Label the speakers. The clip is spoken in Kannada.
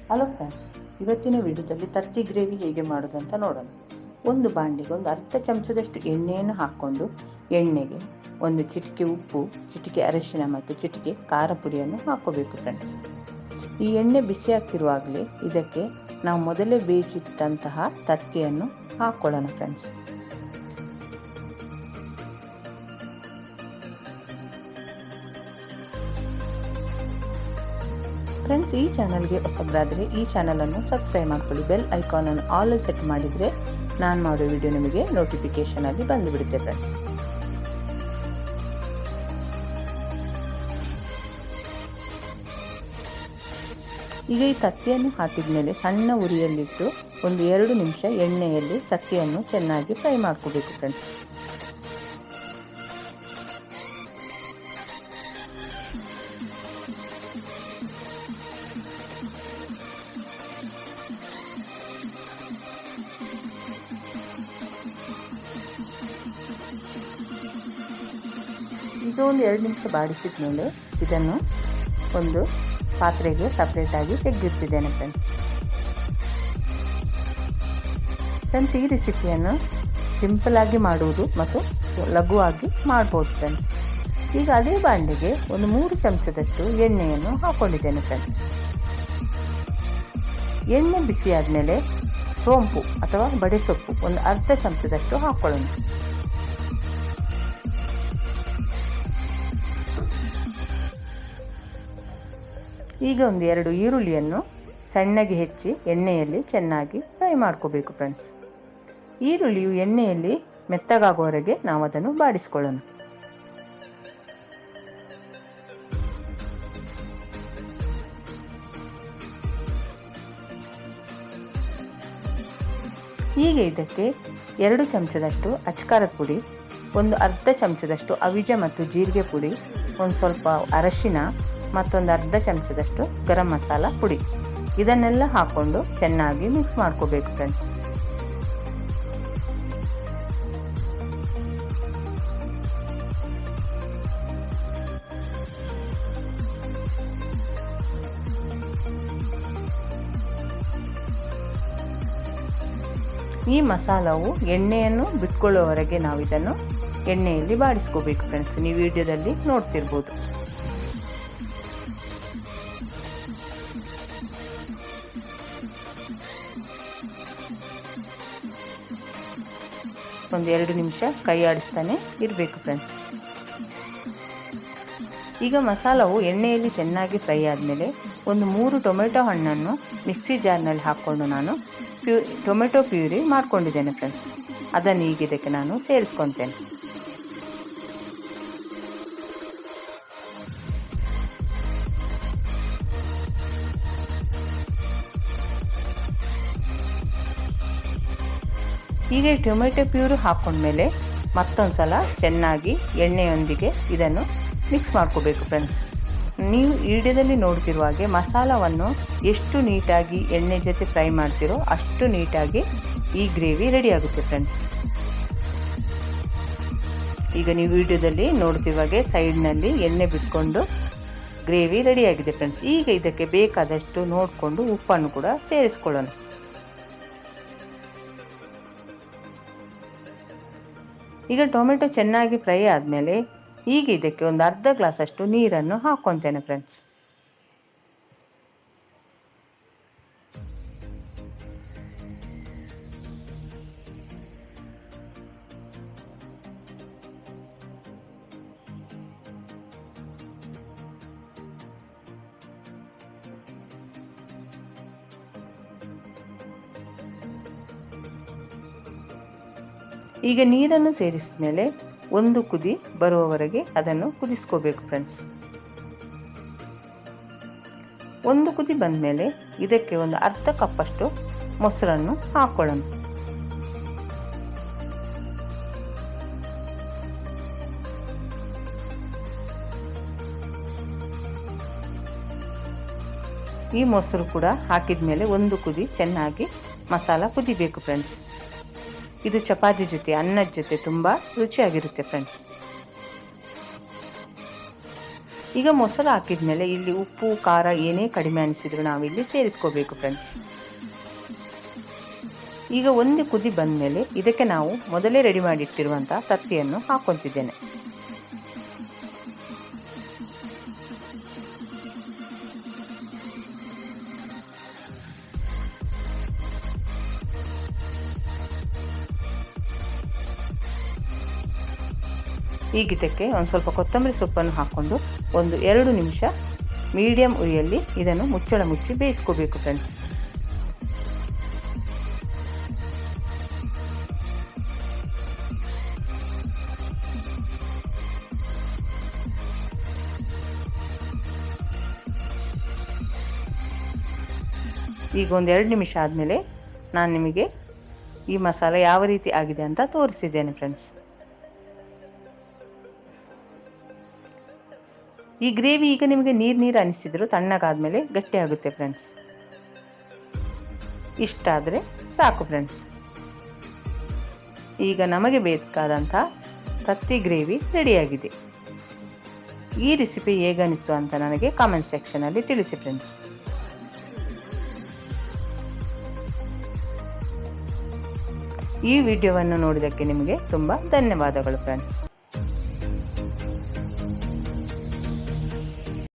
Speaker 1: ಹಲೋ ಫ್ರೆಂಡ್ಸ್, ಇವತ್ತಿನ ವಿಡಿಯೋದಲ್ಲಿ ತತ್ತಿ ಗ್ರೇವಿ ಹೇಗೆ ಮಾಡೋದು ಅಂತ ನೋಡೋಣ. ಒಂದು ಬಾಂಡಿಗೆ ಒಂದು ಅರ್ಧ ಚಮಚದಷ್ಟು ಎಣ್ಣೆಯನ್ನು ಹಾಕ್ಕೊಂಡು ಎಣ್ಣೆಗೆ ಒಂದು ಚಿಟಿಕೆ ಉಪ್ಪು, ಚಿಟಿಕೆ ಅರಿಶಿನ ಮತ್ತು ಚಿಟಿಕೆ ಖಾರ ಪುಡಿಯನ್ನು ಹಾಕ್ಕೋಬೇಕು ಫ್ರೆಂಡ್ಸ್. ಈ ಎಣ್ಣೆ ಬಿಸಿ ಆಗ್ತಿರುವಾಗಲೇ ಇದಕ್ಕೆ ನಾವು ಮೊದಲೇ ಬೇಯಿಸಿಟ್ಟಂತಹ ತತ್ತಿಯನ್ನು ಹಾಕ್ಕೊಳ್ಳೋಣ ಫ್ರೆಂಡ್ಸ್. ಫ್ರೆಂಡ್ಸ್, ಈ ಚಾನಲ್ಗೆ ಹೊಸಬರಾದರೆ ಈ ಚಾನಲನ್ನು ಸಬ್ಸ್ಕ್ರೈಬ್ ಮಾಡ್ಕೊಳ್ಳಿ. ಬೆಲ್ ಐಕಾನನ್ನು ಆಲ್ ಸೆಟ್ ಮಾಡಿದರೆ ನಾನು ಮಾಡೋ ವಿಡಿಯೋ ನಿಮಗೆ ನೋಟಿಫಿಕೇಷನಲ್ಲಿ ಬಂದುಬಿಡುತ್ತೆ ಫ್ರೆಂಡ್ಸ್. ಈಗ ಈ ತತ್ತಿಯನ್ನು ಹಾಕಿದ ಮೇಲೆ ಸಣ್ಣ ಉರಿಯಲ್ಲಿಟ್ಟು ಒಂದು 2 ನಿಮಿಷ ಎಣ್ಣೆಯಲ್ಲಿ ತತ್ತಿಯನ್ನು ಚೆನ್ನಾಗಿ ಫ್ರೈ ಮಾಡ್ಕೋಬೇಕು ಫ್ರೆಂಡ್ಸ್. ಈಗ ಒಂದು 2 ನಿಮಿಷ ಬಾಡಿಸಿದ ಮೇಲೆ ಇದನ್ನು ಒಂದು ಪಾತ್ರೆಗೆ ಸಪ್ರೇಟಾಗಿ ತೆಗೆದಿರ್ತಿದ್ದೇನೆ ಫ್ರೆಂಡ್ಸ್. ಈ ರೆಸಿಪಿಯನ್ನು ಸಿಂಪಲಾಗಿ ಮಾಡುವುದು ಮತ್ತು ಲಘುವಾಗಿ ಮಾಡ್ಬೋದು ಫ್ರೆಂಡ್ಸ್. ಈಗ ಅದೇ ಬಾಂಡಿಗೆ ಒಂದು 3 ಚಮಚದಷ್ಟು ಎಣ್ಣೆಯನ್ನು ಹಾಕ್ಕೊಂಡಿದ್ದೇನೆ ಫ್ರೆಂಡ್ಸ್. ಎಣ್ಣೆ ಬಿಸಿ ಆದಮೇಲೆ ಸೋಂಪು ಅಥವಾ ಬಡೆ ಸೊಪ್ಪು ಒಂದು ಅರ್ಧ ಚಮಚದಷ್ಟು ಹಾಕ್ಕೊಳ್ಳೋಣ. ಈಗ ಒಂದು 2 ಈರುಳ್ಳಿಯನ್ನು ಸಣ್ಣಗೆ ಹೆಚ್ಚಿ ಎಣ್ಣೆಯಲ್ಲಿ ಚೆನ್ನಾಗಿ ಫ್ರೈ ಮಾಡ್ಕೋಬೇಕು ಫ್ರೆಂಡ್ಸ್. ಈರುಳ್ಳಿಯು ಎಣ್ಣೆಯಲ್ಲಿ ಮೆತ್ತಗಾಗುವವರೆಗೆ ನಾವು ಅದನ್ನು ಬಾಡಿಸ್ಕೊಳ್ಳೋಣ. ಈಗ ಇದಕ್ಕೆ 2 ಚಮಚದಷ್ಟು ಅಚ್ಕಾರದ ಪುಡಿ, ಒಂದು ಅರ್ಧ ಚಮಚದಷ್ಟು ಅವಿಜ ಮತ್ತು ಜೀರಿಗೆ ಪುಡಿ, ಒಂದು ಸ್ವಲ್ಪ ಅರಶಿನ ಮತ್ತೊಂದು ಅರ್ಧ ಚಮಚದಷ್ಟು ಗರಂ ಮಸಾಲ ಪುಡಿ ಇದನ್ನೆಲ್ಲ ಹಾಕ್ಕೊಂಡು ಚೆನ್ನಾಗಿ ಮಿಕ್ಸ್ ಮಾಡ್ಕೋಬೇಕು ಫ್ರೆಂಡ್ಸ್. ಈ ಮಸಾಲವು ಎಣ್ಣೆಯನ್ನು ಬಿಟ್ಕೊಳ್ಳೋವರೆಗೆ ನಾವು ಇದನ್ನು ಎಣ್ಣೆಯಲ್ಲಿ ಬಾಡಿಸ್ಕೋಬೇಕು ಫ್ರೆಂಡ್ಸ್. ನೀವು ವಿಡಿಯೋದಲ್ಲಿ ನೋಡ್ತಿರ್ಬೋದು. ಒಂದು 2 ನಿಮಿಷ ಕೈ ಆಡಿಸ್ತಾನೆ ಇರಬೇಕು ಫ್ರೆಂಡ್ಸ್. ಈಗ ಮಸಾಲವು ಎಣ್ಣೆಯಲ್ಲಿ ಚೆನ್ನಾಗಿ ಫ್ರೈ ಆದಮೇಲೆ ಒಂದು 3 ಟೊಮೆಟೊ ಹಣ್ಣನ್ನು ಮಿಕ್ಸಿ ಜಾರ್ನಲ್ಲಿ ಹಾಕ್ಕೊಂಡು ನಾನು ಟೊಮೆಟೊ ಪ್ಯೂರಿ ಮಾಡ್ಕೊಂಡಿದ್ದೇನೆ ಫ್ರೆಂಡ್ಸ್. ಅದನ್ನು ಈಗ ಇದಕ್ಕೆ ನಾನು ಸೇರಿಸ್ಕೊತೇನೆ. ಈಗ ಟೊಮೆಟೊ ಪ್ಯೂರಿ ಹಾಕ್ಕೊಂಡ್ಮೇಲೆ ಮತ್ತೊಂದು ಸಲ ಚೆನ್ನಾಗಿ ಎಣ್ಣೆಯೊಂದಿಗೆ ಇದನ್ನು ಮಿಕ್ಸ್ ಮಾಡ್ಕೋಬೇಕು ಫ್ರೆಂಡ್ಸ್. ನೀವು ವಿಡಿಯೋದಲ್ಲಿ ನೋಡ್ತಿರುವ ಹಾಗೆ ಮಸಾಲವನ್ನು ಎಷ್ಟು ನೀಟಾಗಿ ಎಣ್ಣೆ ಜೊತೆ ಫ್ರೈ ಮಾಡ್ತೀರೋ ಅಷ್ಟು ನೀಟಾಗಿ ಈ ಗ್ರೇವಿ ರೆಡಿ ಆಗುತ್ತೆ ಫ್ರೆಂಡ್ಸ್. ಈಗ ನೀವು ವಿಡಿಯೋದಲ್ಲಿ ನೋಡ್ತಿರುವ ಹಾಗೆ ಸೈಡ್ನಲ್ಲಿ ಎಣ್ಣೆ ಬಿಟ್ಕೊಂಡು ಗ್ರೇವಿ ರೆಡಿಯಾಗಿದೆ ಫ್ರೆಂಡ್ಸ್. ಈಗ ಇದಕ್ಕೆ ಬೇಕಾದಷ್ಟು ನೋಡಿಕೊಂಡು ಉಪ್ಪನ್ನು ಕೂಡ ಸೇರಿಸ್ಕೊಳ್ಳೋಣ. ಈಗ ಟೊಮೆಟೊ ಚೆನ್ನಾಗಿ ಫ್ರೈ ಆದಮೇಲೆ ಈಗ ಇದಕ್ಕೆ ಒಂದು ಅರ್ಧ ಗ್ಲಾಸಷ್ಟು ನೀರನ್ನು ಹಾಕ್ಕೊತೇನೆ ಫ್ರೆಂಡ್ಸ್. ಈಗ ನೀರನ್ನು ಸೇರಿಸಿದ ಮೇಲೆ ಒಂದು ಕುದಿ ಬರುವವರೆಗೆ ಅದನ್ನು ಕುದಿಸ್ಕೋಬೇಕು ಫ್ರೆಂಡ್ಸ್. ಒಂದು ಕುದಿ ಬಂದ ಮೇಲೆ ಇದಕ್ಕೆ ಒಂದು ಅರ್ಧ ಕಪ್ಪಷ್ಟು ಮೊಸರನ್ನು ಹಾಕ್ಕೊಳ್ಳೋಣ. ಈ ಮೊಸರು ಕೂಡ ಹಾಕಿದ ಮೇಲೆ ಒಂದು ಕುದಿ ಚೆನ್ನಾಗಿ ಮಸಾಲ ಕುದಿಬೇಕು ಫ್ರೆಂಡ್ಸ್. ಇದು ಚಪಾತಿ ಜೊತೆ ಅನ್ನದ ಜೊತೆ ತುಂಬ ರುಚಿಯಾಗಿರುತ್ತೆ ಫ್ರೆಂಡ್ಸ್. ಈಗ ಮೊಸರು ಹಾಕಿದ್ಮೇಲೆ ಇಲ್ಲಿ ಉಪ್ಪು ಖಾರ ಏನೇ ಕಡಿಮೆ ಅನಿಸಿದ್ರು ನಾವಿಲ್ಲಿ ಸೇರಿಸ್ಕೋಬೇಕು ಫ್ರೆಂಡ್ಸ್. ಈಗ ಒಂದು ಕುದಿ ಬಂದಮೇಲೆ ಇದಕ್ಕೆ ನಾವು ಮೊದಲೇ ರೆಡಿ ಮಾಡಿಟ್ಟಿರುವಂಥ ತತ್ತಿಯನ್ನು ಹಾಕ್ಕೊತಿದ್ದೇನೆ. ಈಗ ಇದಕ್ಕೆ ಒಂದು ಸ್ವಲ್ಪ ಕೊತ್ತಂಬರಿ ಸೊಪ್ಪನ್ನು ಹಾಕ್ಕೊಂಡು ಒಂದು 2 ನಿಮಿಷ ಮೀಡಿಯಂ ಉರಿಯಲ್ಲಿ ಇದನ್ನು ಮುಚ್ಚಳ ಮುಚ್ಚಿ ಬೇಯಿಸ್ಕೋಬೇಕು ಫ್ರೆಂಡ್ಸ್. ಈಗ ಒಂದು 2 ನಿಮಿಷ ಆದಮೇಲೆ ನಾನು ನಿಮಗೆ ಈ ಮಸಾಲೆ ಯಾವ ರೀತಿ ಆಗಿದೆ ಅಂತ ತೋರಿಸಿದ್ದೇನೆ ಫ್ರೆಂಡ್ಸ್. ಈ ಗ್ರೇವಿ ಈಗ ನಿಮಗೆ ನೀರು ಅನಿಸಿದ್ರು ತಣ್ಣಗಾದ್ಮೇಲೆ ಗಟ್ಟಿ ಆಗುತ್ತೆ ಫ್ರೆಂಡ್ಸ್. ಇಷ್ಟಾದರೆ ಸಾಕು ಫ್ರೆಂಡ್ಸ್. ಈಗ ನಮಗೆ ಬೇಕಾದಂಥ ತತ್ತಿ ಗ್ರೇವಿ ರೆಡಿಯಾಗಿದೆ. ಈ ರೆಸಿಪಿ ಹೇಗನಿಸ್ತು ಅಂತ ನನಗೆ ಕಾಮೆಂಟ್ ಸೆಕ್ಷನಲ್ಲಿ ತಿಳಿಸಿ ಫ್ರೆಂಡ್ಸ್. ಈ ವಿಡಿಯೋವನ್ನು ನೋಡಿದ್ದಕ್ಕೆ ನಿಮಗೆ ತುಂಬ ಧನ್ಯವಾದಗಳು ಫ್ರೆಂಡ್ಸ್.